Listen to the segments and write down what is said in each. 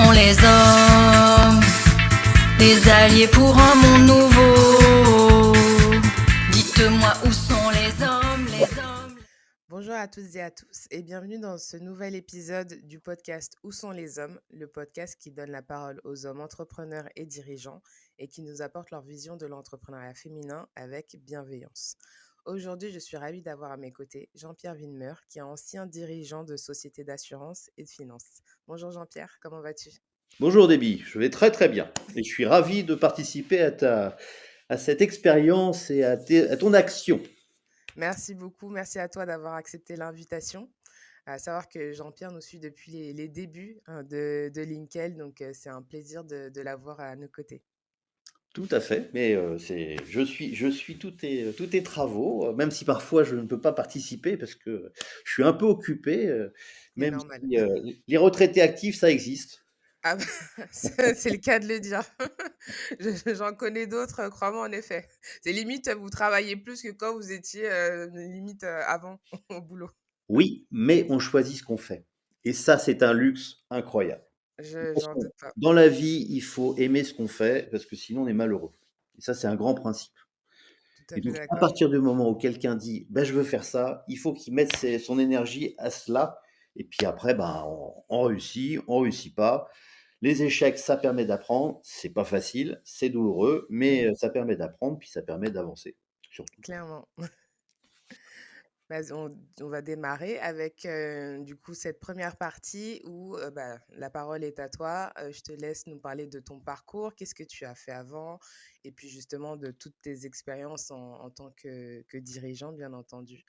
sont les hommes, des alliés pour un monde nouveau. Dites-moi où sont les hommes, les hommes. Bonjour à toutes et à tous et bienvenue dans ce nouvel épisode du podcast Où sont les hommes, le podcast qui donne la parole aux hommes entrepreneurs et dirigeants et qui nous apporte leur vision de l'entrepreneuriat féminin avec bienveillance. Aujourd'hui, je suis ravie d'avoir à mes côtés Jean-Pierre Winmer, qui est ancien dirigeant de société d'assurance et de finance. Bonjour Jean-Pierre, comment vas-tu? Bonjour Déby, je vais très très bien et je suis ravi de participer à cette expérience et à ton action. Merci beaucoup, merci à toi d'avoir accepté l'invitation. À savoir que Jean-Pierre nous suit depuis les débuts de Linkel, donc c'est un plaisir de l'avoir à nos côtés. Tout à fait, mais je suis tous tes travaux, même si parfois je ne peux pas participer parce que je suis un peu occupé, C'est même normal. si les retraités actifs, ça existe. Ah bah, c'est le cas de le dire. J'en connais d'autres, crois-moi, en effet. C'est limite, vous travaillez plus que quand vous étiez limite avant au boulot. Oui, mais on choisit ce qu'on fait. Et ça, c'est un luxe incroyable. J'en doute pas. Dans la vie, il faut aimer ce qu'on fait parce que sinon on est malheureux. Et ça, c'est un grand principe. Tout à Et fait donc, à d'accord. partir du moment où quelqu'un dit: «Ben, je veux faire ça», il faut qu'il mette son énergie à cela. Et puis après, ben, on réussit pas. Les échecs, ça permet d'apprendre. C'est pas facile, c'est douloureux, mais Mm, ça permet d'apprendre, puis ça permet d'avancer, surtout. clairement. On va démarrer avec du coup cette première partie où bah, la parole est à toi. Je te laisse nous parler de ton parcours, qu'est-ce que tu as fait avant, et puis justement de toutes tes expériences en tant que dirigeant, bien entendu.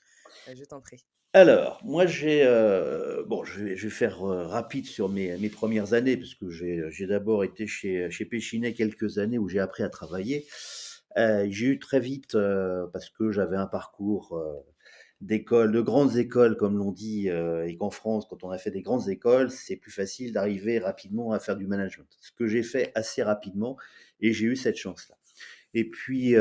Je t'en prie. Alors, moi, bon, je vais faire, rapide sur mes 1 années parce que j'ai d'abord été chez Péchinet quelques années où j'ai appris à travailler. J'ai eu très vite, parce que j'avais un parcours, de grandes écoles comme l'on dit, et qu'en France, quand on a fait des grandes écoles, c'est plus facile d'arriver rapidement à faire du management. Ce que j'ai fait assez rapidement et j'ai eu cette chance-là. Et puis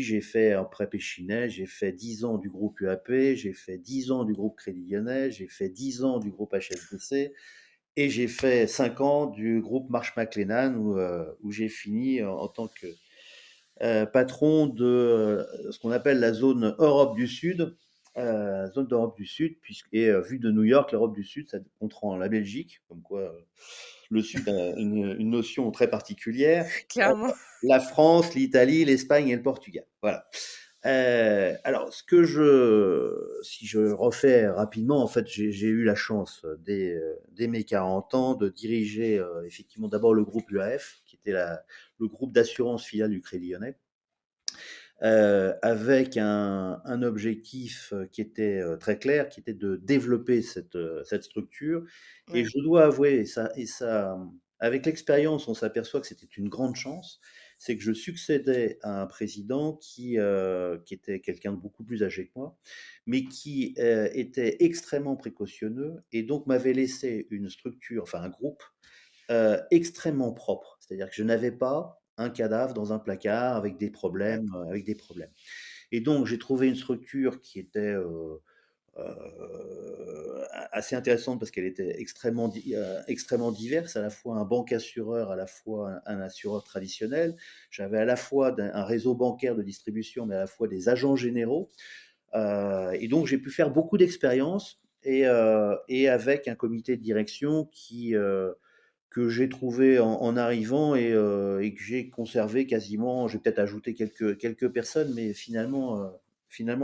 j'ai fait après Péchinet, j'ai fait 10 ans du groupe UAP, j'ai fait 10 ans du groupe Crédit Lyonnais, j'ai fait 10 ans du groupe HSBC et j'ai fait 5 ans du groupe Marsh McLennan où j'ai fini en tant que patron de ce qu'on appelle la zone Europe du Sud, zone d'Europe du Sud, vu de New York, l'Europe du Sud, ça comprend la Belgique, comme quoi le Sud a une notion très particulière, euh, Clairement. la France, l'Italie, l'Espagne et le Portugal. Voilà. Alors, si je refais rapidement, en fait, j'ai eu la chance dès mes 40 ans de diriger effectivement d'abord le groupe UAF, qui était le groupe d'assurance filiale du Crédit Lyonnais, avec un objectif qui était très clair, qui était de développer cette structure. Et Ouais, je dois avouer, avec l'expérience, on s'aperçoit que c'était une grande chance, c'est que je succédais à un président qui était quelqu'un de beaucoup plus âgé que moi, mais qui était extrêmement précautionneux et donc m'avait laissé une structure, enfin un groupe extrêmement propre. C'est-à-dire que je n'avais pas un cadavre dans un placard ouais, avec des problèmes. Et donc j'ai trouvé une structure qui était, assez intéressante parce qu'elle était extrêmement diverse, à la fois un banque-assureur, à la fois un assureur traditionnel. J'avais à la fois un réseau bancaire de distribution, mais à la fois des agents généraux. Et donc j'ai pu faire beaucoup d'expériences et avec un comité de direction que j'ai trouvé en arrivant et que j'ai conservé quasiment. J'ai peut-être ajouté quelques personnes, mais finalement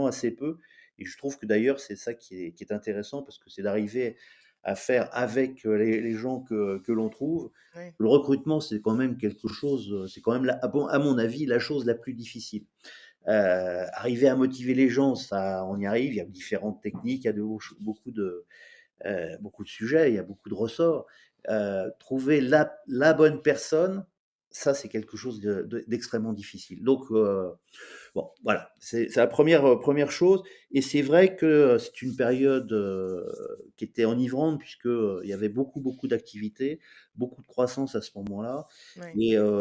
assez peu. Et je trouve que d'ailleurs, c'est ça qui est intéressant parce que c'est d'arriver à faire avec les gens que l'on trouve. ouais, Le recrutement, c'est quand même quelque chose, c'est quand même, à mon avis, la chose la plus difficile. Arriver à motiver les gens, ça, on y arrive. Il y a différentes techniques, il y a beaucoup de sujets, il y a beaucoup de ressorts. Trouver la bonne personne, ça, c'est quelque chose d'extrêmement difficile. Donc, bon, voilà, c'est la première chose. Et c'est vrai que c'est une période qui était enivrante, puisque il y avait beaucoup d'activités, beaucoup de croissance à ce moment-là. ouais.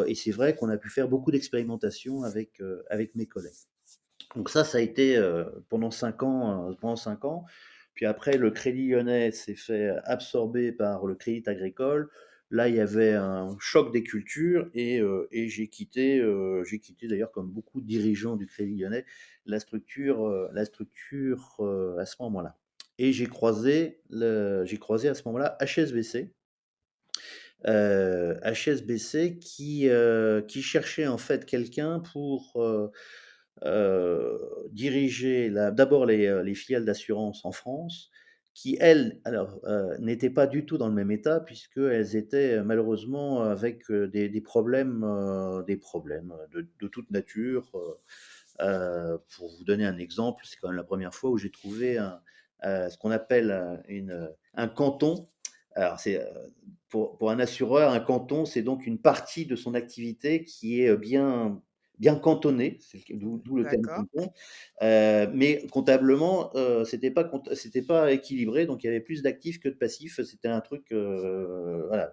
Et c'est vrai qu'on a pu faire beaucoup d'expérimentations avec mes collègues. Donc ça a été pendant 5 ans, pendant 5 ans. Puis après, le Crédit Lyonnais s'est fait absorber par le Crédit Agricole. Là, il y avait un choc des cultures et j'ai quitté d'ailleurs comme beaucoup de dirigeants du Crédit Lyonnais, la structure, à ce moment-là. Et j'ai croisé à ce moment-là HSBC, HSBC qui cherchait en fait quelqu'un pour, diriger d'abord les filiales d'assurance en France, qui elles, alors, n'étaient pas du tout dans le même état puisqu'elles étaient malheureusement avec, des problèmes de toute nature. Pour vous donner un exemple, c'est quand même la première fois où j'ai trouvé ce qu'on appelle, un canton. Alors c'est, pour un assureur, un canton, c'est donc une partie de son activité qui est, bien cantonnée, d'où le terme D'accord. canton, mais comptablement, c'était pas équilibré, donc il y avait plus d'actifs que de passifs. C'était un truc, voilà,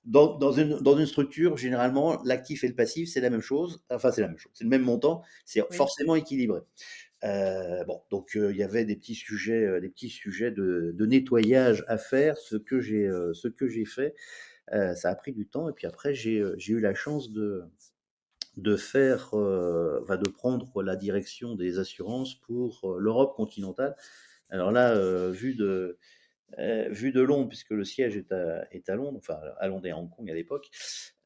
dans une structure, généralement, l'actif et le passif, c'est la même chose. Enfin, c'est la même chose, c'est le même montant, c'est Oui. forcément équilibré. Bon, donc il y avait des petits sujets de nettoyage à faire, ce que j'ai fait. Ça a pris du temps et puis après j'ai eu la chance de faire, enfin de prendre la direction des assurances pour, l'Europe continentale. Alors là, vu de Londres, puisque le siège est à Londres, enfin à Londres et à Hong Kong à l'époque,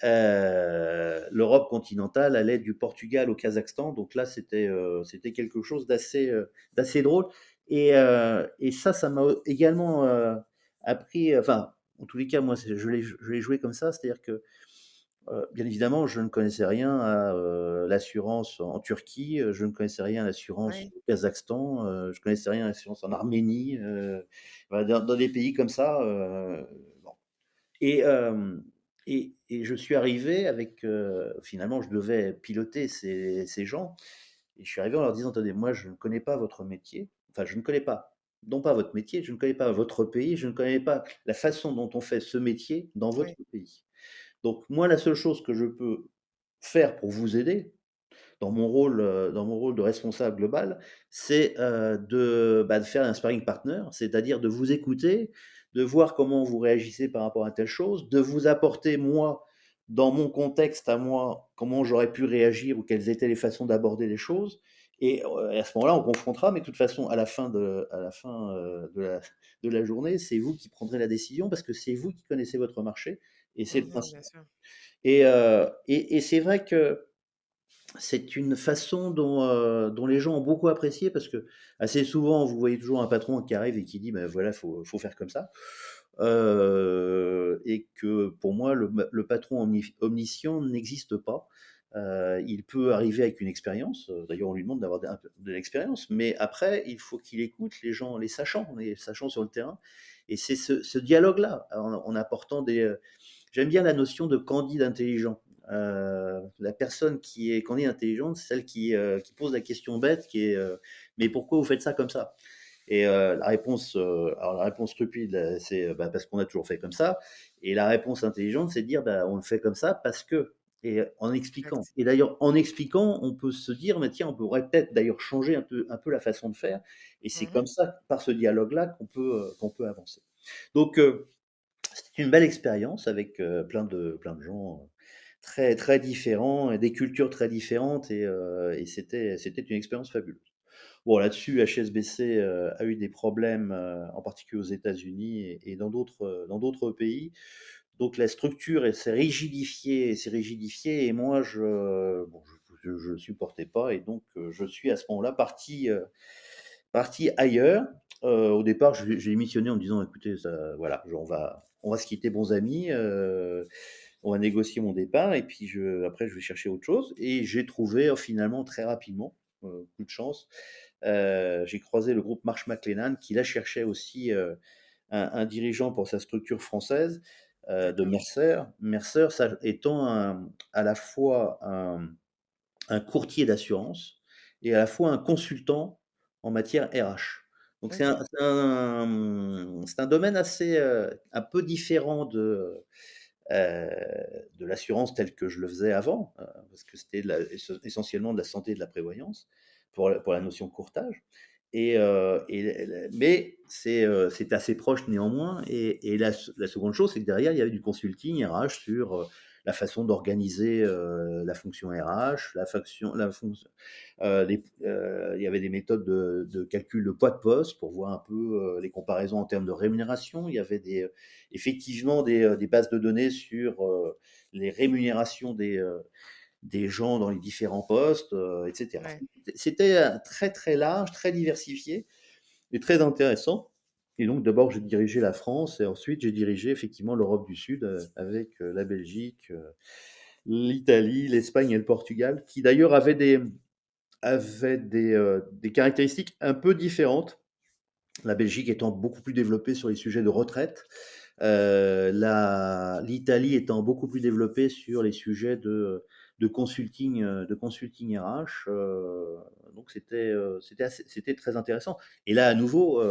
l'Europe continentale allait du Portugal au Kazakhstan. Donc là, c'était quelque chose d'assez drôle. Et ça m'a également appris, enfin, en tous les cas, moi, je l'ai joué comme ça, c'est-à-dire que bien évidemment, je ne connaissais rien à, l'assurance en Turquie, je ne connaissais rien à l'assurance Oui. au Kazakhstan, je connaissais rien à l'assurance en Arménie, voilà, dans des pays comme ça, bon. Et je suis arrivé avec, finalement, je devais piloter ces gens et je suis arrivé en leur disant: «Attendez, moi, je ne connais pas votre métier, enfin, je ne connais pas, non pas votre métier, je ne connais pas votre pays, je ne connais pas la façon dont on fait ce métier dans votre Oui. pays. Donc moi, la seule chose que je peux faire pour vous aider, dans mon rôle de responsable global, c'est, de faire un sparring partner, c'est-à-dire de vous écouter, de voir comment vous réagissez par rapport à telle chose, de vous apporter moi, dans mon contexte à moi, comment j'aurais pu réagir ou quelles étaient les façons d'aborder les choses et à ce moment-là, on confrontera, mais de toute façon, à la fin de la journée, c'est vous qui prendrez la décision parce que c'est vous qui connaissez votre marché et c'est le Mmh. principe». Bien sûr. Et c'est vrai que c'est une façon dont les gens ont beaucoup apprécié parce que assez souvent, vous voyez toujours un patron qui arrive et qui dit: «Ben voilà, faut faire comme ça». Et que pour moi, le patron omniscient n'existe pas. Il peut arriver avec une expérience, d'ailleurs on lui demande d'avoir un peu de l'expérience, mais après il faut qu'il écoute les sachants sur le terrain et c'est ce dialogue-là, en apportant j'aime bien la notion de candide intelligent. La personne qui est candide intelligente, c'est celle qui pose la question bête, qui est mais pourquoi vous faites ça comme ça? Et la réponse stupide, c'est bah, parce qu'on a toujours fait comme ça. Et la réponse intelligente, c'est de dire bah, on le fait comme ça parce que. Et en expliquant. Exact. Et d'ailleurs, en expliquant, on peut se dire, mais tiens, on pourrait peut-être d'ailleurs changer un peu la façon de faire. Et c'est Mmh. comme ça, par ce dialogue-là, qu'on peut avancer. Donc, c'était une belle expérience avec, plein de gens, très très différents et des cultures très différentes et c'était une expérience fabuleuse. Bon là-dessus, HSBC, a eu des problèmes, en particulier aux États-Unis et dans d'autres pays. Donc la structure, elle s'est rigidifiée et moi je supportais pas et donc je suis à ce moment-là parti ailleurs. Au départ, j'ai démissionné en me disant: «Écoutez, ça voilà, on va se quitter bons amis, on va négocier mon départ et puis après je vais chercher autre chose» et j'ai trouvé, finalement très rapidement, coup de chance, j'ai croisé le groupe Marsh McLennan qui là cherchait aussi, un dirigeant pour sa structure française, de D'accord. Mercer. Mercer, ça étant à la fois un courtier d'assurance et à la fois un consultant en matière RH. Donc OK. c'est un domaine assez, un peu différent heu, de l'assurance telle que je le faisais avant, parce que c'était essentiellement de la santé et de la prévoyance pour la notion courtage. Mais c'est assez proche néanmoins. Et la seconde chose, c'est que derrière, il y avait du consulting RH sur la façon d'organiser la fonction RH, il y avait des méthodes de calcul de poids de poste pour voir un peu les comparaisons en termes de rémunération. Il y avait effectivement des bases de données sur les rémunérations des gens dans les différents postes, etc. Ouais. C'était très très large, très diversifié et très intéressant. Et donc d'abord j'ai dirigé la France et ensuite j'ai dirigé effectivement l'Europe du Sud avec la Belgique, l'Italie, l'Espagne et le Portugal, qui d'ailleurs avaient des caractéristiques un peu différentes. La Belgique étant beaucoup plus développée sur les sujets de retraite, l'Italie étant beaucoup plus développée sur les sujets de consulting RH. Donc c'était très intéressant. Et là, à nouveau,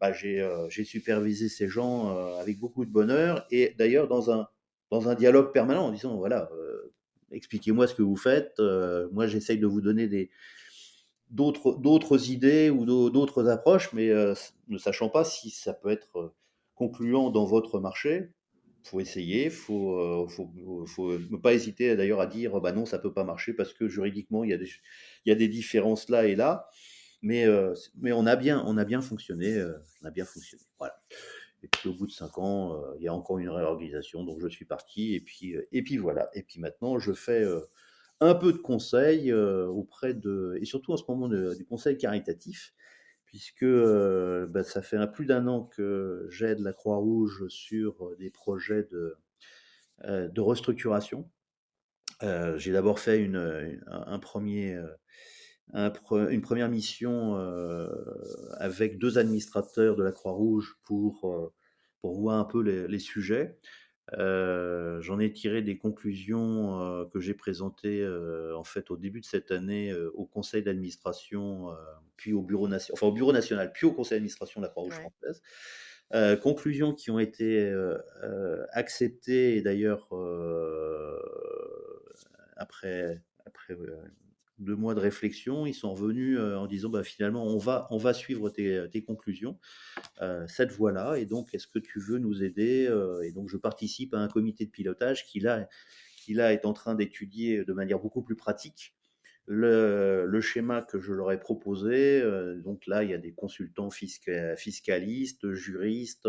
bah, j'ai supervisé ces gens avec beaucoup de bonheur et d'ailleurs dans un dialogue permanent en disant, voilà, expliquez-moi ce que vous faites. Moi, j'essaye de vous donner d'autres idées ou d'autres approches, mais ne sachant pas si ça peut être concluant dans votre marché. Faut essayer, faut ne pas hésiter d'ailleurs à dire bah non, ça peut pas marcher parce que juridiquement il y a des différences là et là, mais on a bien fonctionné, on a bien fonctionné. Voilà. Et puis au bout de 5 ans, il y a encore une réorganisation, donc je suis parti et puis voilà. Et puis maintenant, je fais un peu de conseils et surtout en ce moment du conseil caritatif, puisque bah, ça fait plus d'1 an que j'aide la Croix-Rouge sur des projets de restructuration. J'ai d'abord fait une première mission avec 2 administrateurs de la Croix-Rouge pour voir un peu les sujets. J'en ai tiré des conclusions que j'ai présentées en fait au début de cette année au conseil d'administration, puis au bureau national, puis au conseil d'administration de la Croix-Rouge Ouais. française. Conclusions qui ont été acceptées et d'ailleurs après 2 mois de réflexion, ils sont revenus en disant bah, finalement on va suivre tes conclusions cette voie-là. Et donc, est-ce que tu veux nous aider Et donc, je participe à un comité de pilotage qui là est en train d'étudier de manière beaucoup plus pratique le schéma que je leur ai proposé. Donc là, il y a des consultants fiscalistes, juristes,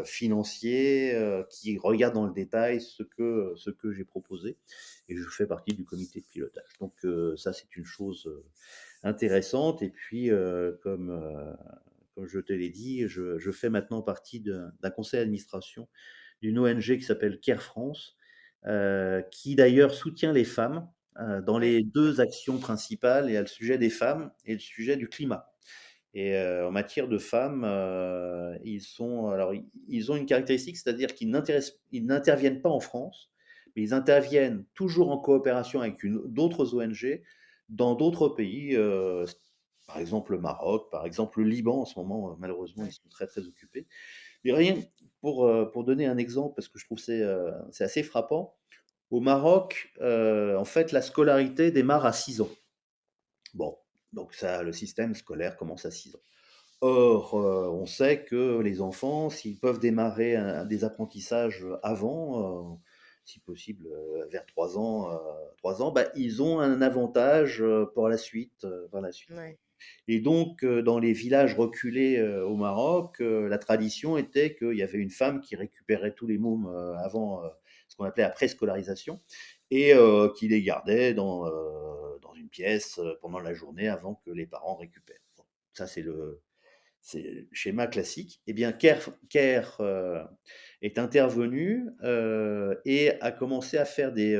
financiers qui regardent dans le détail ce que j'ai proposé. Et je fais partie du comité de pilotage. Donc ça, c'est une chose intéressante. Et puis, comme je te l'ai dit, je fais maintenant partie d'un conseil d'administration d'une ONG qui s'appelle Care France, qui d'ailleurs soutient les femmes dans Ouais. les 2 actions principales. Il y a le sujet des femmes et le sujet du climat. Et en matière de femmes, ils ont une caractéristique, c'est-à-dire ils n'interviennent pas en France, mais ils interviennent toujours en coopération avec d'autres ONG dans d'autres pays, par exemple le Maroc, par exemple le Liban en ce moment, malheureusement ils Ouais. sont très très occupés. Mais rien pour donner un exemple, parce que je trouve que c'est assez frappant. Au Maroc, en fait, la scolarité démarre à 6 ans. Bon, donc ça, le système scolaire commence à 6 ans. Or, on sait que les enfants, s'ils peuvent démarrer des apprentissages avant, si possible vers 3 ans, 3 ans, bah, ils ont un avantage pour la suite, par la suite. Ouais. Et donc, dans les villages reculés au Maroc, la tradition était qu'il y avait une femme qui récupérait tous les mômes avant ce qu'on appelait la préscolarisation et qui les gardait dans une pièce pendant la journée avant que les parents récupèrent. Bon, ça, c'est le schéma classique. Eh bien, Care est intervenu et a commencé à faire des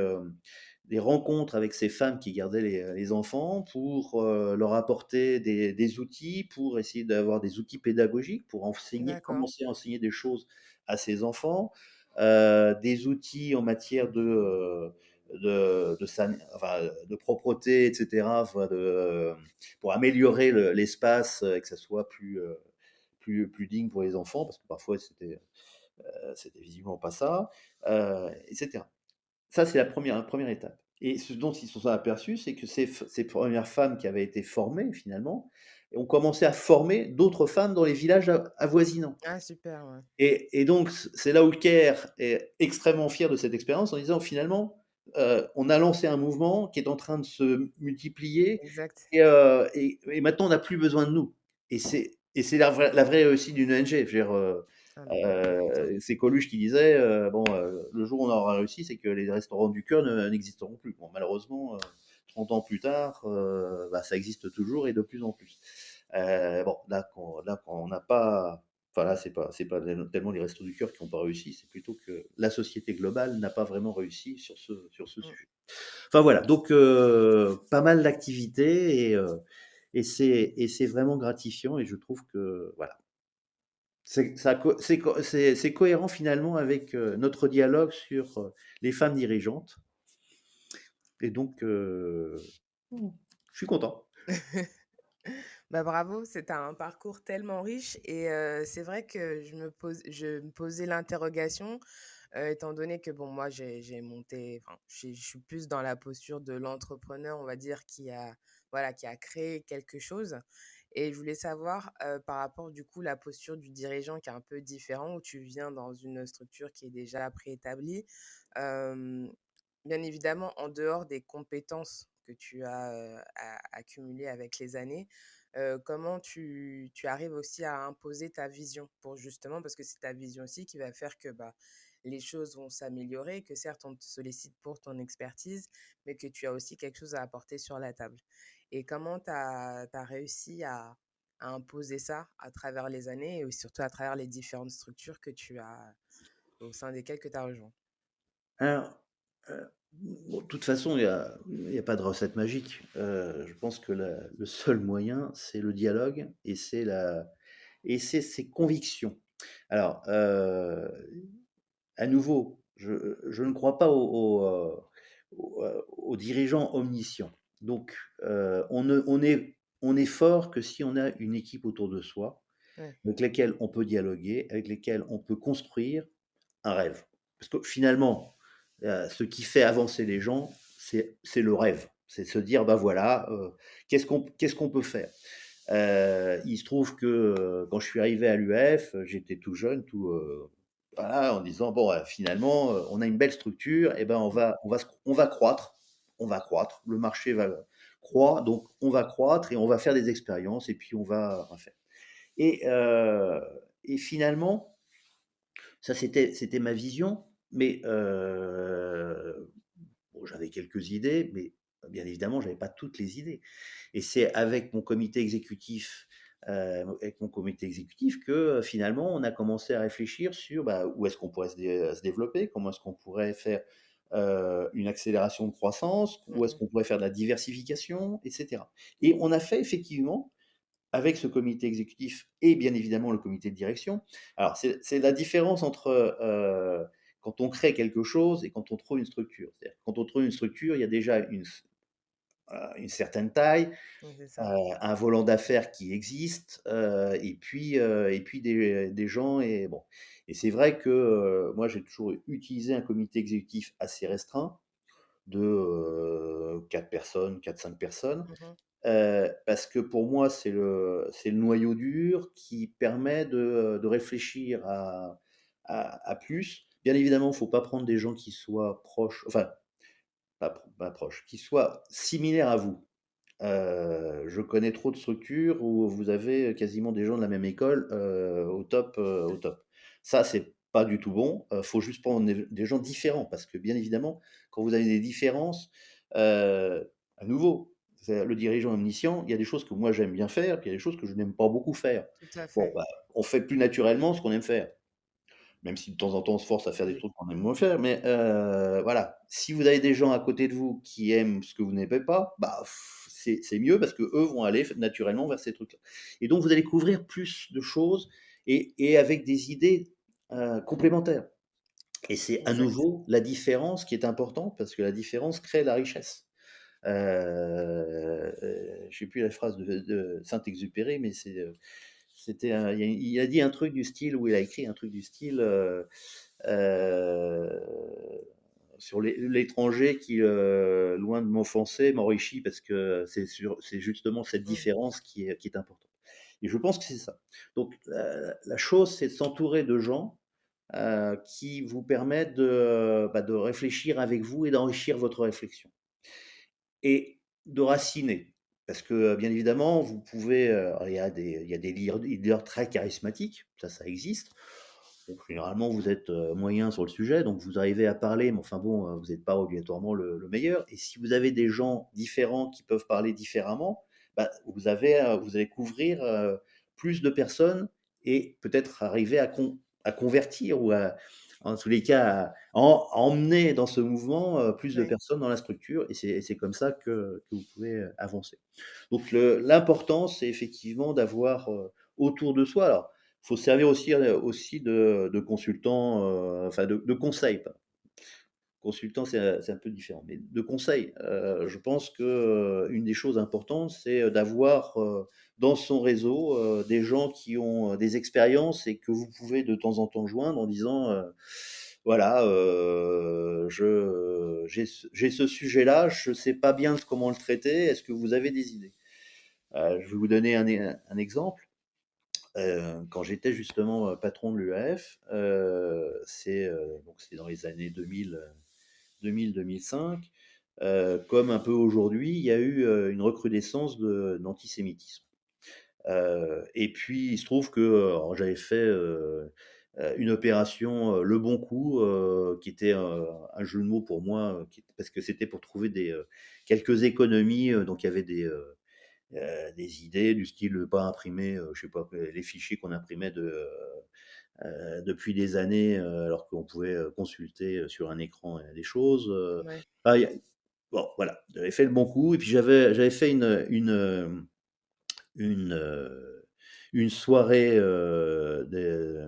rencontres avec ces femmes qui gardaient les enfants pour leur apporter des outils, pour essayer d'avoir des outils pédagogiques, pour D'accord. commencer à enseigner des choses à ces enfants, des outils en matière de propreté, etc., enfin, pour améliorer l'espace et que ça soit plus digne pour les enfants, parce que parfois c'était visiblement pas ça, etc. Ça, c'est la première étape. Et ce dont ils se sont aperçus, c'est que ces premières femmes qui avaient été formées finalement, ont commencé à former d'autres femmes dans les villages avoisinants. Ah super, ouais. Et donc c'est là où le Caire est extrêmement fier de cette expérience en disant: «Finalement, on a lancé un mouvement qui est en train de se multiplier Exact. et maintenant on n'a plus besoin de nous». Et c'est la vraie réussite d'une ONG. Je veux dire, Ah bah ouais, complètement. c'est Coluche qui disait, bon, «Le jour où on aura réussi, c'est que les restaurants du cœur n'existeront plus». Bon malheureusement, 30 ans plus tard, bah, ça existe toujours et de plus en plus. Bon, quand on n'a pas, enfin là, c'est pas tellement les Restos du Cœur qui n'ont pas réussi, c'est plutôt que la société globale n'a pas vraiment réussi sur ce Mmh. sujet. Enfin voilà, donc pas mal d'activités et c'est vraiment gratifiant et je trouve que voilà, c'est cohérent finalement avec, notre dialogue sur, les femmes dirigeantes et donc je suis content. Bah, bravo, c'est un parcours tellement riche et c'est vrai que je me posais l'interrogation, étant donné que bon, moi, j'ai monté enfin, je suis plus dans la posture de l'entrepreneur, on va dire, qui a créé quelque chose et je voulais savoir, par rapport, du coup, la posture du dirigeant qui est un peu différent, où tu viens dans une structure qui est déjà préétablie. Hem, Bien évidemment, en dehors des compétences que tu as, accumulées avec les années, comment tu arrives aussi à imposer ta vision pour justement parce que c'est ta vision aussi qui va faire que, bah, les choses vont s'améliorer, que certes on te sollicite pour ton expertise, mais que tu as aussi quelque chose à apporter sur la table. Et comment tu as réussi à imposer ça à travers les années et surtout à travers les différentes structures que tu as au sein desquelles que tu as rejoint? Alors, bon, de toute façon, il y a pas de recette magique. Je pense que le seul moyen, c'est le dialogue et c'est ses convictions. Alors, à nouveau, je ne crois pas aux dirigeants omniscients. Donc, on est fort que si on a une équipe autour de soi, Ouais, avec laquelle on peut dialoguer, avec lesquelles on peut construire un rêve. Parce que finalement, ce qui fait avancer les gens, c'est le rêve. C'est se dire: «Bah, voilà, qu'est-ce qu'on peut faire?» Il se trouve que, quand je suis arrivé à l'UF, j'étais tout jeune, voilà, en disant: «Bon, finalement, on a une belle structure et ben, on va croître, le marché croît, donc on va croître et on va faire des expériences et puis on va faire». Et finalement, ça c'était ma vision, mais bon, j'avais quelques idées, mais bien évidemment, j'avais pas toutes les idées. Et c'est avec mon comité exécutif que, finalement, on a commencé à réfléchir sur, bah, où est-ce qu'on pourrait se développer, comment est-ce qu'on pourrait faire, une accélération de croissance, où est-ce mmh qu'on pourrait faire de la diversification et cetera. Et on a fait effectivement avec ce comité exécutif et bien évidemment le comité de direction. Alors c'est la différence entre, quand on crée quelque chose et quand on trouve une structure. C'est-à-dire quand on trouve une structure, il y a déjà une certaine taille, c'est ça. un volant d'affaires qui existe, et puis des gens et bon. Et c'est vrai que, moi j'ai toujours utilisé un comité exécutif assez restreint de, 4 personnes, 4-5 personnes. Mmh. Parce que pour moi, c'est le noyau dur qui permet de réfléchir à plus. Bien évidemment, il ne faut pas prendre des gens qui soient proches, enfin, pas proches, qui soient similaires à vous. Je connais trop de structures où vous avez quasiment des gens de la même école, au top, au top. Ça, c'est pas du tout bon, faut juste prendre des gens différents parce que bien évidemment, quand vous avez des différences, à nouveau, c'est le dirigeant omniscient, il y a des choses que moi j'aime bien faire, puis il y a des choses que je n'aime pas beaucoup faire. Tout à Bon, fait. bah, on fait plus naturellement ce qu'on aime faire. Même si de temps en temps on se force à faire des Oui, trucs qu'on aime moins faire, mais voilà. Si vous avez des gens à côté de vous qui aiment ce que vous n'aimez pas, bah, c'est mieux parce qu'eux vont aller naturellement vers ces trucs-là. Et donc vous allez couvrir plus de choses et avec des idées, complémentaires. Et c'est à exact. nouveau la différence qui est importante parce que la différence crée la richesse. Je sais plus la phrase de Saint-Exupéry, mais il a dit un truc du style, ou il a écrit un truc du style, heu, sur l'étranger qui, loin de m'offenser, m'enrichit parce que c'est justement cette Mmh. différence qui est importante. Et je pense que c'est ça. Donc la chose, c'est de s'entourer de gens, qui vous permettent de réfléchir avec vous et d'enrichir votre réflexion et de raciner. Parce que, bien évidemment, vous pouvez, il y a des leaders très charismatiques, ça existe. Bon, généralement, vous êtes, moyen sur le sujet, donc vous arrivez à parler, mais enfin bon, vous n'êtes pas obligatoirement le meilleur. Et si vous avez des gens différents qui peuvent parler différemment, bah, vous allez couvrir, plus de personnes et peut-être arriver à convertir ou en tous les cas, à emmener dans ce mouvement, plus de Ouais. personnes dans la structure et c'est comme ça que vous pouvez, avancer. Donc l'important, c'est effectivement d'avoir, autour de soi alors, il faut se servir aussi de consultants, enfin de conseils, pardon. Consultant, c'est un peu différent, mais de conseils. Je pense que, une des choses importantes, c'est, d'avoir, dans son réseau, des gens qui ont, des expériences et que vous pouvez de temps en temps joindre en disant, voilà, j'ai ce sujet-là, je ne sais pas bien comment le traiter, est-ce que vous avez des idées? Je vais vous donner un exemple. Quand j'étais justement, patron de l'UAF, donc c'est dans les années 2000-2005, comme un peu aujourd'hui, il y a eu, une recrudescence d'antisémitisme. Et puis il se trouve que, alors j'avais fait, une opération, Le Bon Coup, qui était, un jeu de mots pour moi, parce que c'était pour trouver quelques économies, donc il y avait des idées du style de pas imprimer, je sais pas, les fichiers qu'on imprimait depuis des années, alors qu'on pouvait, consulter, sur un écran, des choses, Ouais. ah, bon voilà, j'avais fait le bon coup et puis j'avais fait une, heu, une soirée,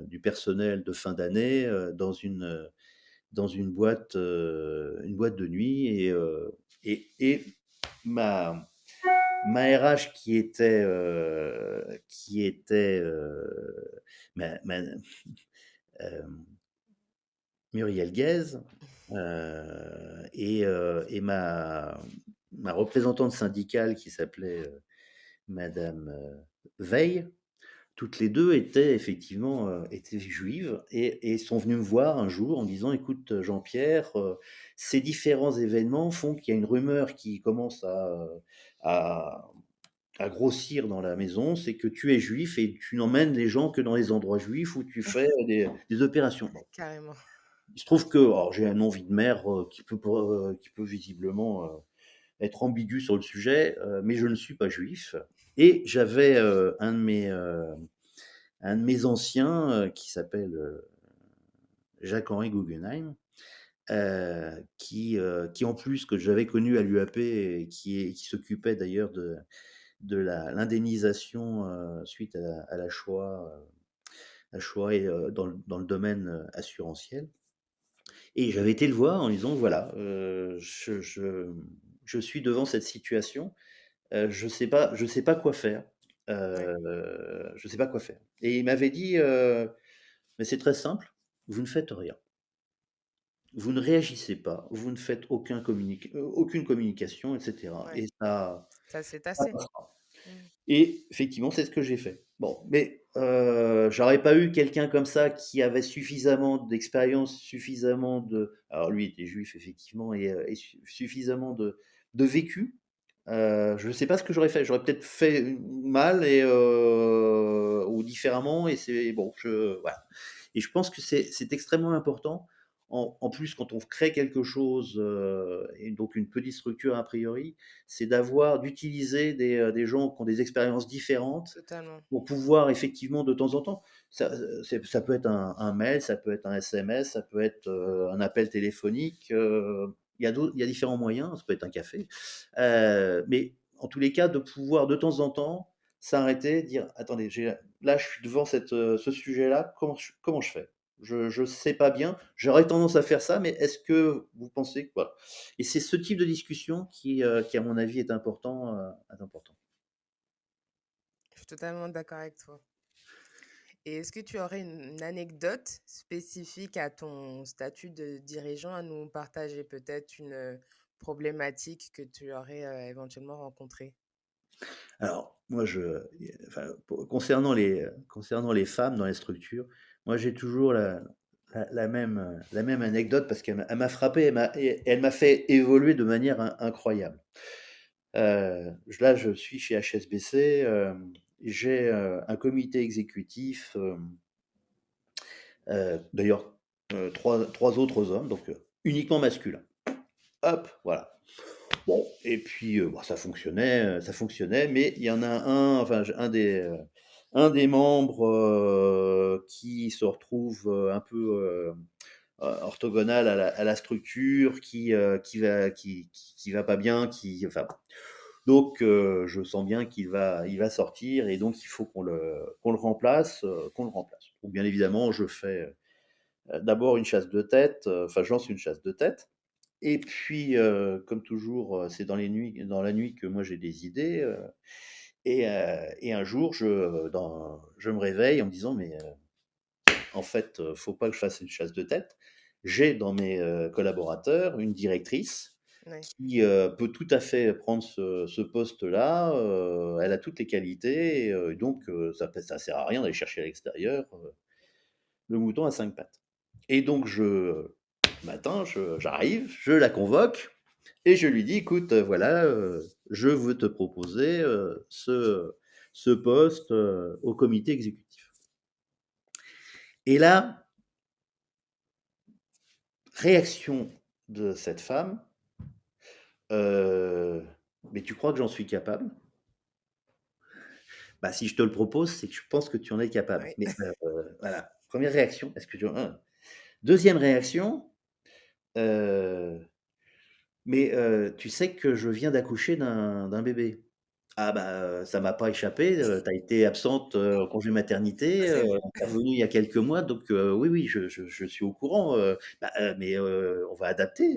du personnel de fin d'année, dans une boîte de nuit et ma ma RH ma ma Muriel Guèze, et ma représentante syndicale qui s'appelait, madame, Veil, toutes les 2 étaient effectivement, étaient juives et sont venues me voir un jour en me disant: «Écoute, Jean-Pierre, ces différents événements font qu'il y a une rumeur qui commence à à grossir dans la maison, c'est que tu es juif et tu n'emmènes les gens que dans les endroits juifs où tu fais des opérations». Bon, Carrément. il se trouve que alors j'ai un nom vie de mère, qui peut visiblement, être ambigu sur le sujet, mais je ne suis pas juif et j'avais, un de mes anciens, qui s'appelle, Jacques-Henri Guggenheim, qui en plus que j'avais connu à l'UAP et qui s'occupait d'ailleurs de l'indemnisation, suite à la Shoah et dans le domaine, assurantiel. Et j'avais été le voir en lui disant: «Voilà, je suis devant cette situation, je sais pas quoi faire, Ouais. je sais pas quoi faire». Et il m'avait dit, «Mais c'est très simple, vous ne faites rien. Vous ne réagissez pas, vous ne faites aucune communication et cetera Ouais. et Ça s'est ça tassé. passera». Mmh. Et effectivement, c'est ce que j'ai fait. Bon, mais j'aurais pas eu quelqu'un comme ça qui avait suffisamment d'expérience, suffisamment de alors lui était juif effectivement et suffisamment de vécu. Je ne sais pas ce que j'aurais fait. J'aurais peut-être fait mal ou différemment et c'est bon, voilà. Et je pense que c'est extrêmement important. En plus, quand on crée quelque chose, et donc une petite structure a priori, c'est d'utiliser des gens qui ont des expériences différentes Totalement. pour pouvoir effectivement de temps en temps, ça peut être un mail, ça peut être un SMS, ça peut être, un appel téléphonique, il y a différents moyens, ça peut être un café, mais en tous les cas, de pouvoir de temps en temps s'arrêter, dire: «Attendez, là, je suis devant ce sujet-là, comment je fais? Je sais pas bien, j'aurais tendance à faire ça, mais est-ce que vous pensez que» voilà. Et c'est ce type de discussion qui à mon avis est important. Je suis totalement d'accord avec toi. Et est-ce que tu aurais une anecdote spécifique à ton statut de dirigeant à nous partager? Peut-être une problématique que tu aurais éventuellement rencontrée? Alors, moi, enfin, concernant les femmes dans les structures, moi, j'ai toujours la même anecdote parce elle m'a frappé, elle m'a fait évoluer de manière incroyable. Là, je suis chez HSBC, j'ai un comité exécutif, d'ailleurs, trois autres hommes, donc uniquement masculins. Hop, voilà. Bon, et puis bah, ça fonctionnait, mais il y en a un, enfin un des membres qui se retrouve un peu orthogonal à la structure, qui va pas bien, enfin, donc je sens bien il va sortir et donc il faut qu'on le remplace, qu'on le remplace. Donc bien évidemment, je fais d'abord une chasse de tête, enfin je lance une chasse de tête. Et puis, comme toujours, c'est dans la nuit que moi j'ai des idées, et un jour je me réveille en me disant: «Mais, en fait, faut pas que je fasse une chasse de tête». J'ai dans mes, collaborateurs une directrice Oui, qui, peut tout à fait prendre ce poste-là, elle a toutes les qualités et donc ça sert à rien d'aller chercher à l'extérieur, le mouton à 5 pattes. Et donc matin, j'arrive, je la convoque et je lui dis: «Écoute, voilà, je veux te proposer, ce poste, au comité exécutif». Et là, réaction de cette femme: «Heu, mais tu crois que j'en suis capable?» «Bah, si je te le propose, c'est que je pense que tu en es capable». oui. Mais, voilà, 1re réaction, est-ce que tu 2e réaction, heu «Mais, tu sais que je viens d'accoucher d'un bébé?» «Ah bah, ça m'a pas échappé, tu as été absente, en congé maternité, C'est vrai. tu es revenue il y a quelques mois donc oui, oui, je suis au courant, mais on va adapter,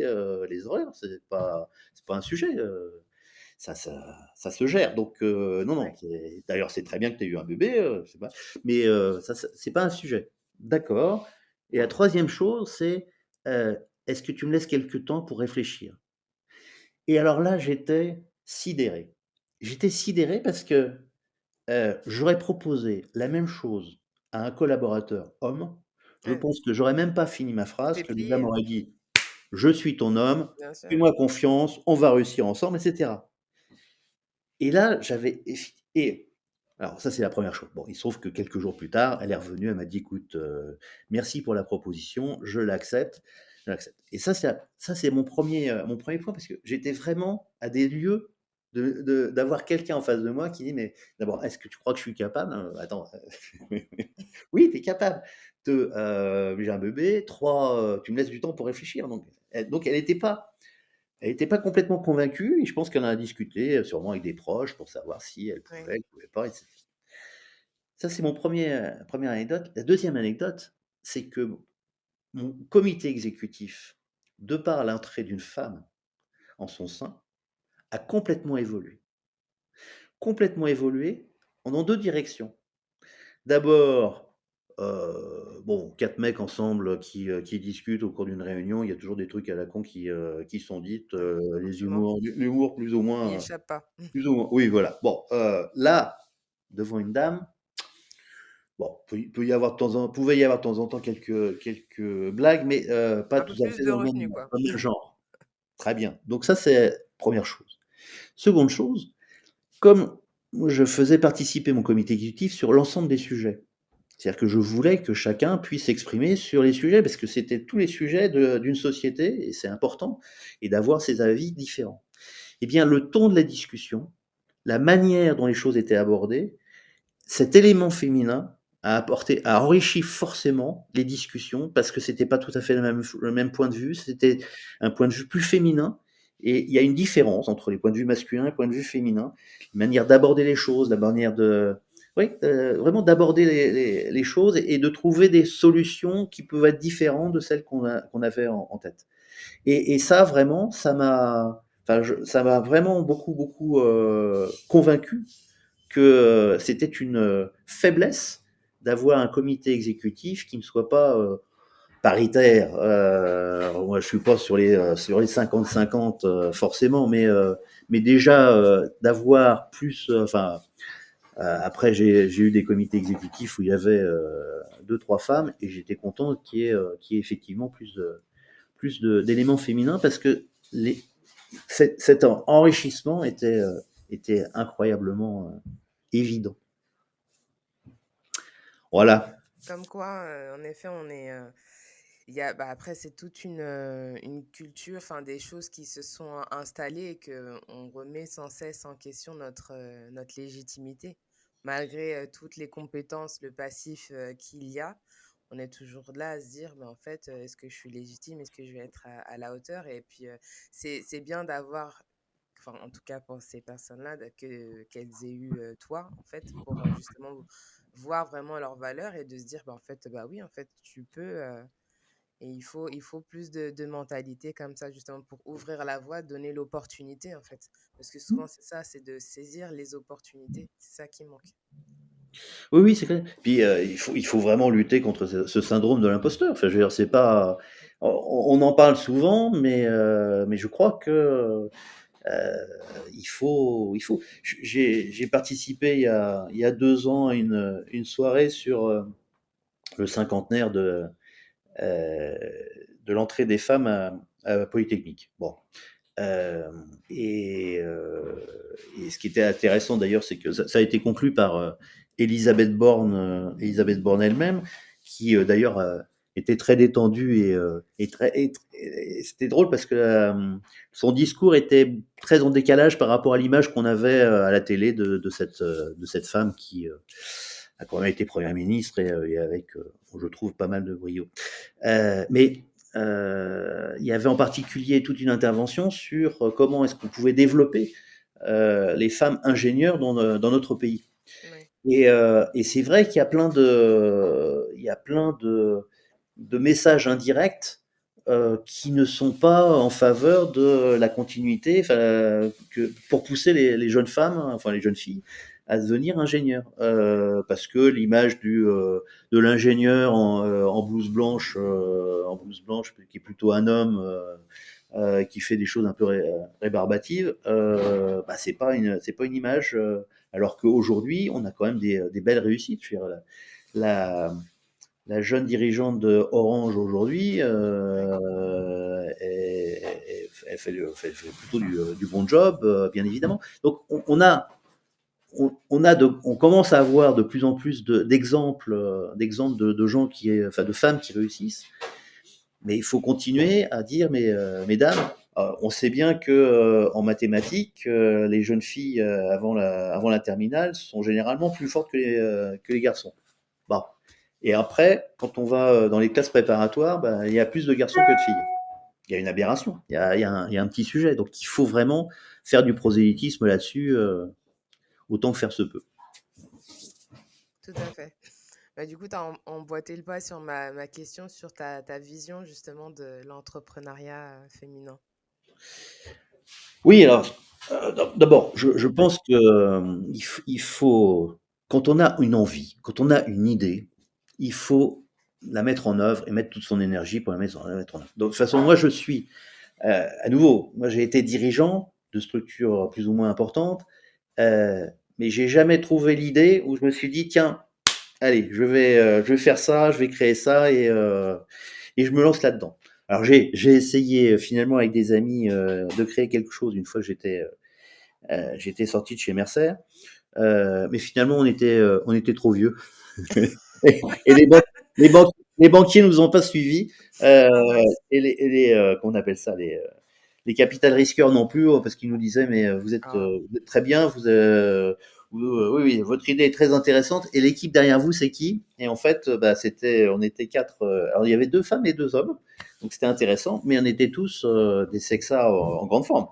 les horaires, c'est pas un sujet, ça se gère donc non, non, Ouais. d'ailleurs, c'est très bien que tu aies eu un bébé, c'est pas mais ça c'est pas un sujet». «D'accord» et la troisième chose, c'est, heu: «Est-ce que tu me laisses quelque temps pour réfléchir?» Et alors là, j'étais sidéré. J'étais sidéré parce que, j'aurais proposé la même chose à un collaborateur homme. Je Ouais, pense que j'aurais même pas fini ma tout phrase est que le gars plié, m'aurait dit: «Je suis ton homme, bien sûr. fais-moi confiance, on va réussir ensemble» et cetera. Et là, j'avais effi et alors ça, c'est la première chose. Bon, il se trouve que quelques jours plus tard, elle est revenue, elle m'a dit: «Écoute, merci pour la proposition, je l'accepte». Et ça, c'est mon premier point parce que j'étais vraiment à des lieux d'avoir quelqu'un en face de moi qui dit: «Mais d'abord, est-ce que tu crois que je suis capable? Attends, oui, tu es capable. 2, j'ai un bébé. 3, tu me laisses du temps pour réfléchir». Donc elle était pas complètement convaincue et je pense qu'elle en a discuté, sûrement avec des proches pour savoir si Oui. elle pouvait pas et cetera. Ça, c'est mon 1re anecdote. La deuxième anecdote, c'est que mon comité exécutif, de par l'entrée d'une femme en son sein, a complètement évolué. Complètement évolué dans 2 directions. D'abord, bon, 4 mecs ensemble qui discutent au cours d'une réunion, il y a toujours des trucs à la con qui sont dites, Ouais, forcément, l'humour il n'y échappe pas. plus ou moins oui, voilà. Bon, là, devant une dame, bon, peut y avoir de temps en pouvait y avoir de temps en temps quelques blagues, mais pas Un tout peu à plus fait de retenue, quoi. dans le même genre. Très bien. Donc ça, c'est première chose. Seconde chose, comme moi je faisais participer mon comité exécutif sur l'ensemble des sujets. C'est-à-dire que je voulais que chacun puisse s'exprimer sur les sujets, parce que c'était tous les sujets d'une société, et c'est important, et d'avoir ses avis différents. Eh bien, le ton de la discussion, la manière dont les choses étaient abordées, cet élément féminin a enrichi forcément les discussions, parce que c'était pas tout à fait le même point de vue, c'était un point de vue plus féminin, et il y a une différence entre les points de vue masculins et les points de vue féminins. La manière d'aborder les choses, la manière de oui, vraiment d'aborder les choses et de trouver des solutions qui peuvent être différentes de celles qu'on avait en tête. Et ça vraiment, ça m'a vraiment beaucoup, convaincu que, c'était une, faiblesse d'avoir un comité exécutif qui ne soit pas paritaire. Moi, je suis pas sur les 50-50 forcément, mais déjà d'avoir plus. Enfin, après, j'ai eu des comités exécutifs où il y avait 2-3 femmes et j'étais content qu'il y ait effectivement plus d'éléments féminins parce que cet enrichissement était incroyablement évident. Voilà. Comme quoi, en effet, on est. Après, c'est toute une culture, enfin des choses qui se sont installées et qu'on remet sans cesse en question notre légitimité. Malgré toutes les compétences, le passif qu'il y a, on est toujours là à se dire, mais en fait, est-ce que je suis légitime? Est-ce que je vais être à la hauteur? Et puis, c'est bien d'avoir, enfin, en tout cas pour ces personnes-là, qu'elles aient eu toi, en fait, pour justement voir vraiment leur valeur et de se dire, bah, en fait, bah oui, en fait, tu peux. Et il faut plus de mentalité comme ça, justement, pour ouvrir la voie, donner l'opportunité, en fait. Parce que souvent, c'est ça, c'est de saisir les opportunités. C'est ça qui manque. Oui, oui, c'est clair. Puis il faut vraiment lutter contre ce syndrome de l'imposteur. Enfin, je veux dire, c'est pas. On en parle souvent, mais je crois que J'ai participé il y a 2 ans à une soirée sur le cinquantenaire euh, de l'entrée des femmes à Polytechnique. Bon. Euh, et, euh, et ce qui était intéressant d'ailleurs, c'est que ça a été conclu par Elisabeth Borne elle-même, qui d'ailleurs était très détendue et c'était drôle parce que son discours était très en décalage par rapport à l'image qu'on avait à la télé de cette femme qui a quand même été première ministre et avec, je trouve, pas mal de brio. Mais il y avait en particulier toute une intervention sur comment est-ce qu'on pouvait développer les femmes ingénieures dans notre pays. Oui. Et c'est vrai qu'il y a plein de messages indirects qui ne sont pas en faveur de la continuité, pour pousser les jeunes femmes, enfin les jeunes filles, à devenir ingénieurs. Parce que l'image de l'ingénieur en blouse blanche, qui est plutôt un homme qui fait des choses un peu rébarbatives, bah, c'est pas une image. Alors qu'aujourd'hui, on a quand même des belles réussites. Je veux dire, la, la jeune dirigeante de Orange aujourd'hui, elle fait plutôt du bon job, bien évidemment. Donc on commence à avoir de plus en plus d'exemples de gens de femmes qui réussissent. Mais il faut continuer à dire, mesdames, on sait bien que en mathématiques, les jeunes filles avant la terminale sont généralement plus fortes que les garçons. Bon. Et après, quand on va dans les classes préparatoires, il y a plus de garçons que de filles. Il y a une aberration, il y a un petit sujet. Donc il faut vraiment faire du prosélytisme là-dessus, autant que faire se peut. Tout à fait. Bah, du coup, tu as emboîté le pas sur ma question sur ta vision justement de l'entrepreneuriat féminin. Oui, alors, d'abord, je pense que il faut, quand on a une envie, quand on a une idée, il faut la mettre en œuvre et mettre toute son énergie pour la mettre en œuvre. Donc, de toute façon, moi, à nouveau, moi, j'ai été dirigeant de structures plus ou moins importantes, mais j'ai jamais trouvé l'idée où je me suis dit, tiens, allez, je vais faire ça, je vais créer ça et je me lance là-dedans. Alors j'ai essayé finalement avec des amis de créer quelque chose une fois que j'étais sorti de chez Mercer, mais finalement on était trop vieux et les banquiers nous ont pas suivis Ah mince. qu'on appelle ça les capital risqueurs non plus, parce qu'ils nous disaient mais Ah, vous êtes très bien, oui, oui, votre idée est très intéressante et l'équipe derrière vous c'est qui? Et en fait on était quatre, alors il y avait 2 femmes et 2 hommes, donc c'était intéressant, mais on était tous des sexas en grande forme,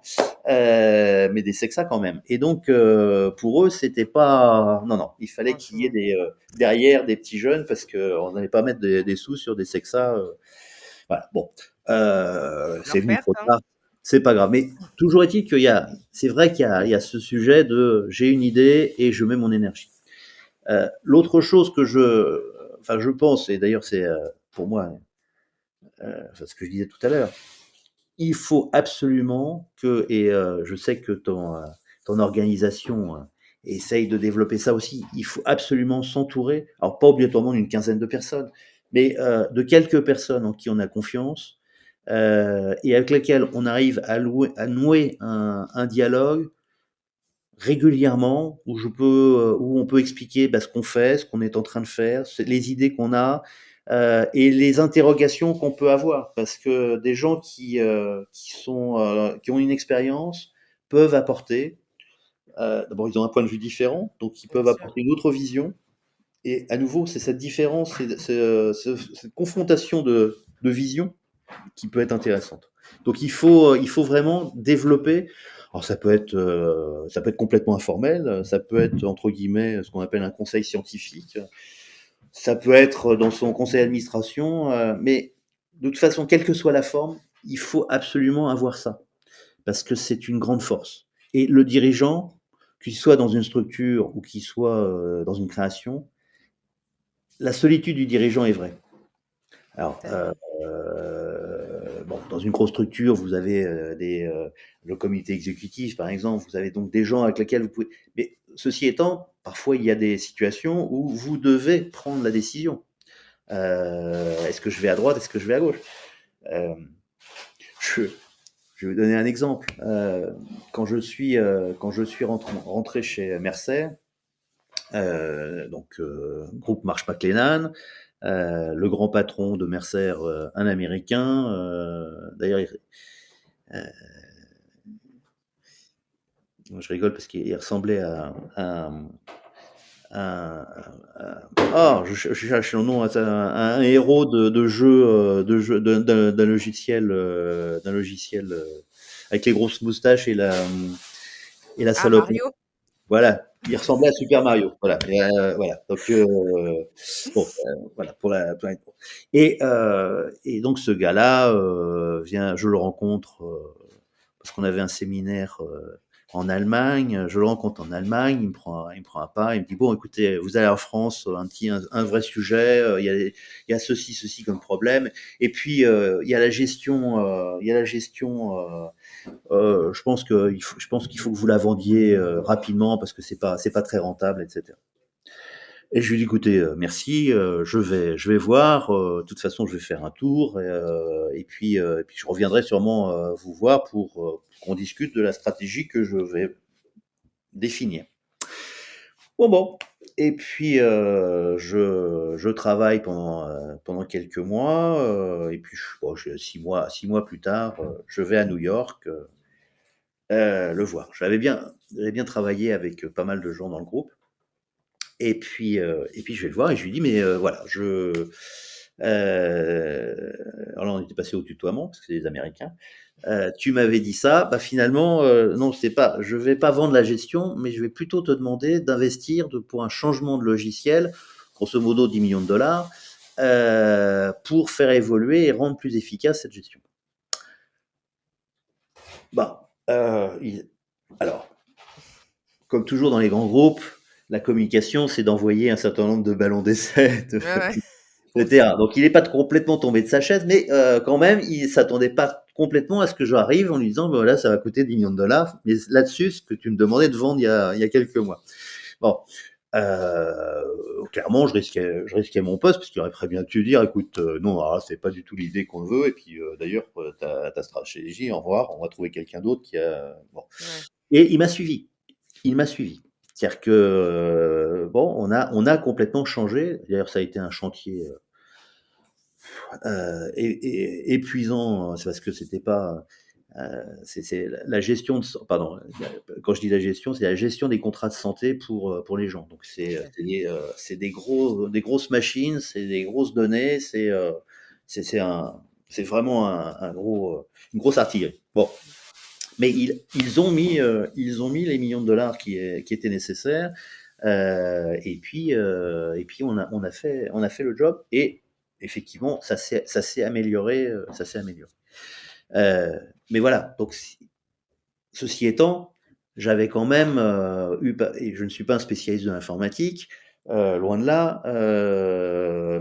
mais des sexas quand même. Et donc pour eux c'était pas, non, non, il fallait qu'il y ait franchement, derrière des petits jeunes parce que on n'allait pas mettre des sous sur des sexas. Voilà. Bon, c'est leur venu perte, trop hein. tard, c'est pas grave. Mais toujours est-il c'est vrai qu'il y a ce sujet de j'ai une idée et je mets mon énergie. L'autre chose que je pense, et d'ailleurs c'est pour moi ce que je disais tout à l'heure, il faut absolument que, et je sais que ton organisation essaye de développer ça aussi, il faut absolument s'entourer, alors pas obligatoirement d'une quinzaine de personnes, mais de quelques personnes en qui on a confiance et avec lesquelles on arrive à nouer un dialogue régulièrement où on peut expliquer ce qu'on fait, ce qu'on est en train de faire, les idées qu'on a et les interrogations qu'on peut avoir. Parce que des gens qui ont une expérience peuvent apporter. D'abord, ils ont un point de vue différent, donc ils Bien peuvent sûr. apporter une autre vision. Et à nouveau, c'est cette différence, cette confrontation de vision qui peut être intéressante. Donc il faut vraiment développer. Alors ça peut être complètement informel, ça peut être entre guillemets ce qu'on appelle un conseil scientifique, ça peut être dans son conseil d'administration, mais de toute façon, quelle que soit la forme, il faut absolument avoir ça parce que c'est une grande force. Et le dirigeant, qu'il soit dans une structure ou qu'il soit dans une création, la solitude du dirigeant est vraie. Alors, Tellement. bon, dans une grosse structure, vous avez le comité exécutif, par exemple, vous avez donc des gens avec lesquels vous pouvez. Mais ceci étant, parfois il y a des situations où vous devez prendre la décision. Est-ce que je vais à droite, est-ce que je vais à gauche? Euh, je, je vais vous donner un exemple. Quand je suis rentré chez Mercer, groupe Marsh McLennan, le grand patron de Mercer, un Américain. D'ailleurs, je rigole parce qu'il ressemblait je cherche le nom, un héros de jeu, d'un logiciel avec les grosses moustaches et la Ah, salope. Mario? Voilà, il ressemblait à Super Mario. Voilà, voilà. Donc bon, voilà et donc ce gars-là vient, je le rencontre parce qu'on avait un séminaire en Allemagne. Je le rencontre en Allemagne, il me prend à part, il me dit bon, écoutez, vous allez en France, un vrai sujet, il y a ceci comme problème, et puis il y a la gestion, je pense qu'il faut que vous la vendiez rapidement parce que c'est pas très rentable, etc. Et je lui dis écoutez, merci, je vais voir. De toute façon, je vais faire un tour et puis je reviendrai sûrement vous voir pour qu'on discute de la stratégie que je vais définir. Bon. Et puis je travaille pendant quelques mois et puis 6 mois plus tard, je vais à New York le voir. J'avais bien travaillé avec pas mal de gens dans le groupe. Et puis je vais le voir et je lui dis, mais voilà, alors là, on était passé au tutoiement, parce que c'est des Américains. Tu m'avais dit ça, finalement, non, c'est pas, je vais pas vendre la gestion, mais je vais plutôt te demander d'investir pour un changement de logiciel, grosso modo 10 millions de dollars, pour faire évoluer et rendre plus efficace cette gestion. Bah, alors, comme toujours dans les grands groupes, la communication, c'est d'envoyer un certain nombre de ballons d'essai, Ouais, ouais. etc. Donc, il n'est pas complètement tombé de sa chaise, mais quand même, il s'attendait pas complètement à ce que j'arrive en lui disant, voilà, ça va coûter 10 millions de dollars. Mais là-dessus, ce que tu me demandais de vendre il y a quelques mois. Bon, clairement, je risquais mon poste parce qu'il aurait très bien pu dire, écoute, non, c'est pas du tout l'idée qu'on veut. Et puis, d'ailleurs, ta stratégie, au revoir, on va trouver quelqu'un d'autre qui a. Bon. Ouais. Et il m'a suivi. Il m'a suivi. C'est-à-dire que bon, on a complètement changé. D'ailleurs, ça a été un chantier épuisant. C'est parce que c'était pas. C'est la gestion de. Pardon. Quand je dis la gestion, c'est la gestion des contrats de santé pour les gens. Donc Ok. c'est des grosses machines, c'est des grosses données, c'est un c'est vraiment une grosse artillerie. Bon, mais ils ont mis les millions de dollars qui étaient nécessaires. Et puis on a fait le job et effectivement ça s'est amélioré, ça s'est amélioré. Mais voilà, donc ceci étant, j'avais quand même et je ne suis pas un spécialiste de l'informatique, loin de là,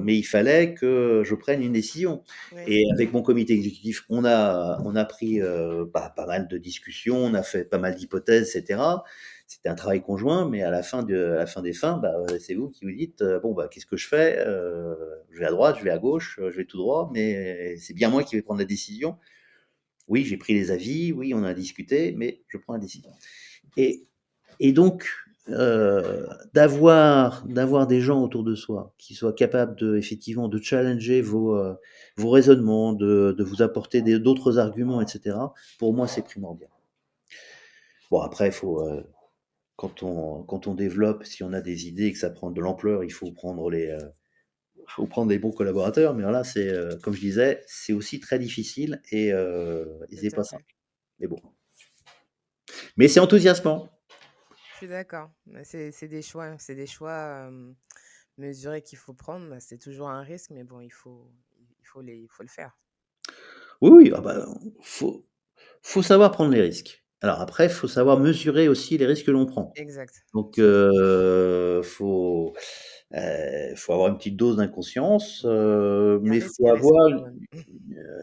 mais il fallait que je prenne une décision. Oui, Et avec mon comité exécutif, on a pris pas mal de discussions, on a fait pas mal d'hypothèses, etc. C'était un travail conjoint, mais à la fin des fins, c'est vous qui vous dites bon, qu'est-ce que je fais? Je vais à droite, je vais à gauche, je vais tout droit, mais c'est bien moi qui vais prendre la décision. Oui, j'ai pris les avis, oui, on a discuté, mais je prends la décision. Et donc, d'avoir des gens autour de soi qui soient capables effectivement de challenger vos raisonnements, de vous apporter d'autres arguments, etc., pour moi, c'est primordial. Bon, après, il faut, quand on développe, si on a des idées et que ça prend de l'ampleur, il faut prendre les bons collaborateurs. Mais là, c'est, comme je disais, c'est aussi très difficile et c'est tout à pas fait. simple. Mais bon. Mais c'est enthousiasmant. Je suis d'accord. Mais c'est des choix, mesurés qu'il faut prendre. C'est toujours un risque, mais bon, il faut le faire. Oui, faut savoir prendre les risques. Alors après, il faut savoir mesurer aussi les risques que l'on prend. Exact. Donc, faut avoir une petite dose d'inconscience, Il y a mais il risque faut et risque avoir quand même.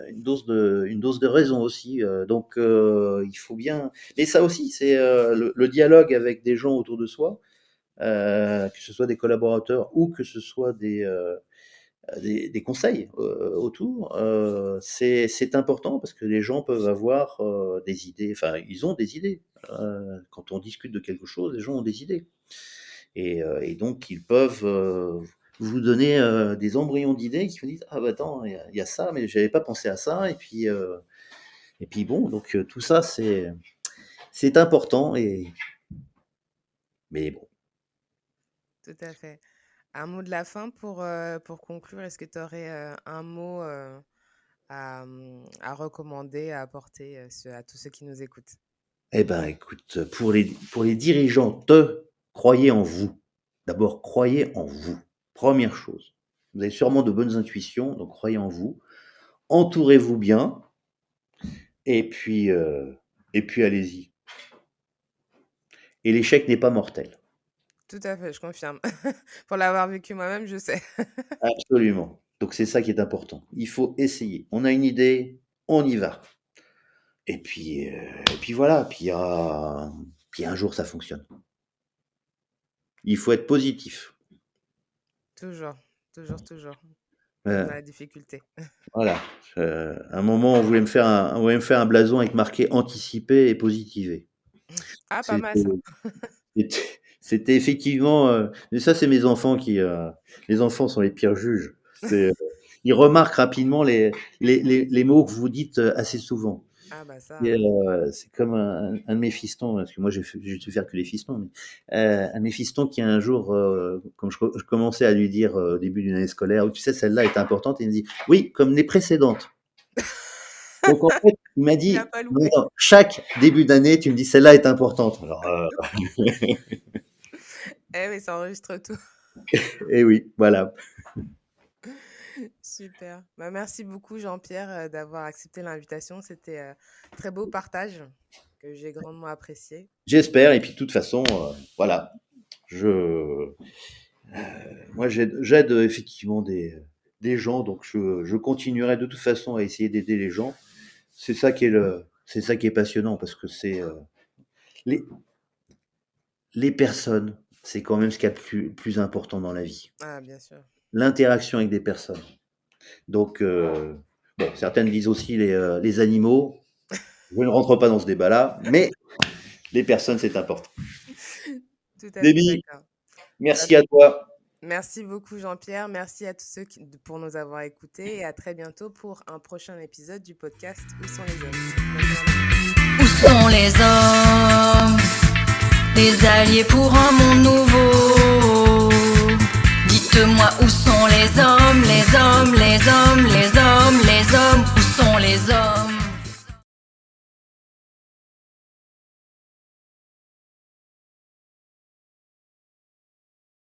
une dose de raison aussi. Donc, il faut bien. Mais ça aussi, c'est le dialogue avec des gens autour de soi, que ce soit des collaborateurs ou que ce soit des conseils autour. C'est important parce que les gens peuvent avoir des idées. Enfin, ils ont des idées. Quand on discute de quelque chose, les gens ont des idées. Et donc, ils peuvent vous donner des embryons d'idées qui vous disent ah attends, il y a ça, mais j'avais pas pensé à ça. Et puis bon, donc tout ça c'est important. Mais bon. Tout à fait. Un mot de la fin pour conclure. Est-ce que tu aurais un mot à recommander, à apporter à tous ceux qui nous écoutent? Eh ben, écoute, pour les dirigeantes, croyez en vous. D'abord, croyez en vous. Première chose. Vous avez sûrement de bonnes intuitions, donc croyez en vous. Entourez-vous bien. Et puis allez-y. Et l'échec n'est pas mortel. Tout à fait, je confirme. Pour l'avoir vécu moi-même, je sais. Absolument. Donc c'est ça qui est important. Il faut essayer. On a une idée, on y va. Et puis voilà. Puis un jour ça fonctionne. Il faut être positif. Toujours, toujours, toujours. Euh, Même dans la difficulté. Voilà. À un moment, on voulait me faire un blason avec marqué anticiper et positiver. Ah, pas mal C'était, ça. c'était effectivement. Mais ça, c'est mes enfants les enfants sont les pires juges. Ils remarquent rapidement les mots que vous dites assez souvent. Ah bah ça. Et, c'est comme un de mes fistons, parce que moi j'ai su faire que les fistons, mais un de mes fistons qui un jour, quand je commençais à lui dire au début d'une année scolaire, oh, tu sais, celle-là est importante, il me dit oui, comme les précédentes. Donc en fait, il m'a Il dit a pas non, loupé. non, chaque début d'année, tu me dis celle-là est importante. Alors, Eh oui, ça enregistre tout. et oui, voilà. Super. Bah, merci beaucoup, Jean-Pierre, d'avoir accepté l'invitation. C'était très beau partage que j'ai grandement apprécié. J'espère, et puis de toute façon, voilà, moi j'aide effectivement des gens, donc je continuerai de toute façon à essayer d'aider les gens. C'est ça qui est passionnant, parce que c'est les personnes, c'est quand même ce qu'il y a de plus important dans la vie. Ah, bien sûr. L'interaction avec des personnes. Donc, bon, certaines disent aussi les animaux. Je ne rentre pas dans ce débat-là, mais les personnes, c'est important. Tout à fait Déby, d'accord. merci à toi. Merci beaucoup, Jean-Pierre. Merci à tous ceux pour nous avoir écoutés et à très bientôt pour un prochain épisode du podcast Où sont les hommes? Bonne journée. Où sont les hommes? Des alliés pour un monde nouveau. Dites-moi où sont les hommes, les hommes, les hommes, les hommes, les hommes, où sont les hommes?